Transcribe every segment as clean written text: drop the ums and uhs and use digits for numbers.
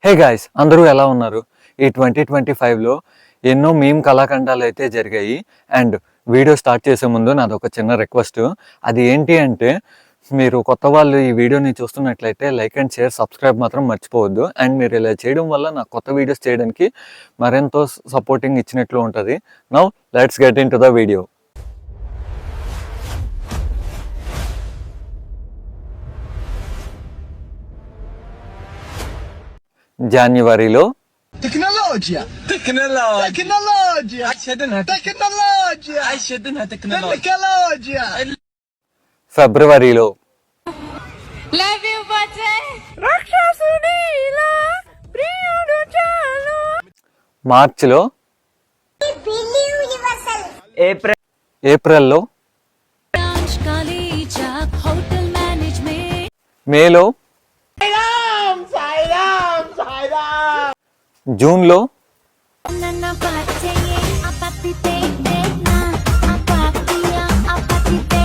Hey guys, అందరూ ఎలా ఉన్నారు? ఈ 2025లో ఎన్నో మీమ్ కళాఖండాలు అయితే జరిగాయి. అండ్ వీడియో స్టార్ట్ చేసే ముందు నాదొక చిన్న రిక్వెస్ట్. అది ఏంటి అంటే, మీరు కొత్త వాళ్ళు ఈ వీడియోని చూస్తున్నట్లయితే లైక్ అండ్ షేర్, సబ్స్క్రైబ్ మాత్రం మర్చిపోవద్దు. అండ్ మీరు ఇలా చేయడం వల్ల నాకు కొత్త వీడియోస్ చేయడానికి మరెంతో సపోర్టింగ్ ఇచ్చినట్లు ఉంటుంది. Now let's get in to the video. జనవరిలో تكنولوجيا تكنولوجيا ఫిబ్రవరిలో లవ్ యు బచ్చే రాక్షసుడిలా ప్రియుడు చాలు మార్చిలో ఏప్రిల్లో బ్రాంచ్ కాలేజా హోటల్ మేనేజ్మెంట్ మేలో జూన్లో నన్న బచ్చే అపతితే దేనా అపతియా అపతితే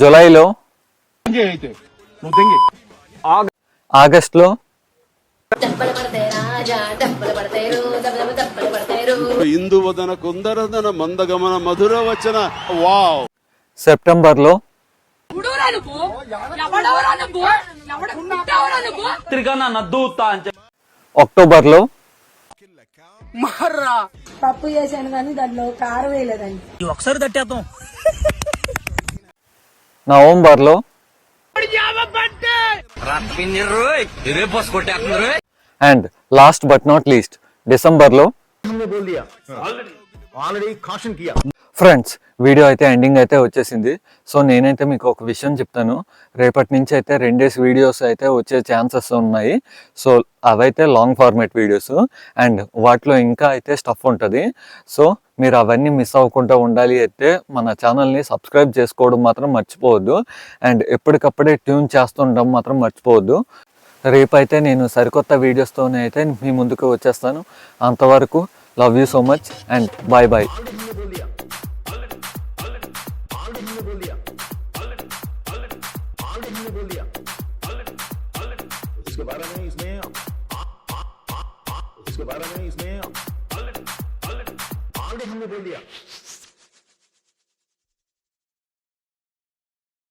జూలైలో ఆగస్టులో ఇందువదన కుందరదన మందగమన మధుర వచన వావ్. సెప్టెంబర్లో అక్టోబర్లో పప్పు చేశాను కానీ దాంట్లో కారం వేయలేదండి. నవంబర్లో and last but not least డిసెంబర్లో. ఫ్రెండ్స్, వీడియో అయితే ఎండింగ్ అయితే వచ్చేసింది. సో నేనైతే మీకు ఒక విషయం చెప్తాను. రేపటి నుంచి అయితే 2 days వీడియోస్ అయితే వచ్చే ఛాన్సెస్ ఉన్నాయి. సో అవైతే లాంగ్ ఫార్మేట్ వీడియోస్ అండ్ వాటిలో ఇంకా అయితే స్టఫ్ ఉంటుంది. సో మీరు అవన్నీ మిస్ అవ్వకుండా ఉండాలి అయితే మన ఛానల్ని సబ్స్క్రైబ్ చేసుకోవడం మాత్రం మర్చిపోవద్దు. అండ్ ఎప్పటికప్పుడే ట్యూన్ చేస్తుండడం మాత్రం మర్చిపోవద్దు. రేపైతే నేను సరికొత్త వీడియోస్తోనే అయితే మీ ముందుకు వచ్చేస్తాను. అంతవరకు love you so much and bye bye. इसके बारे में इसमें हमने बोल दिया.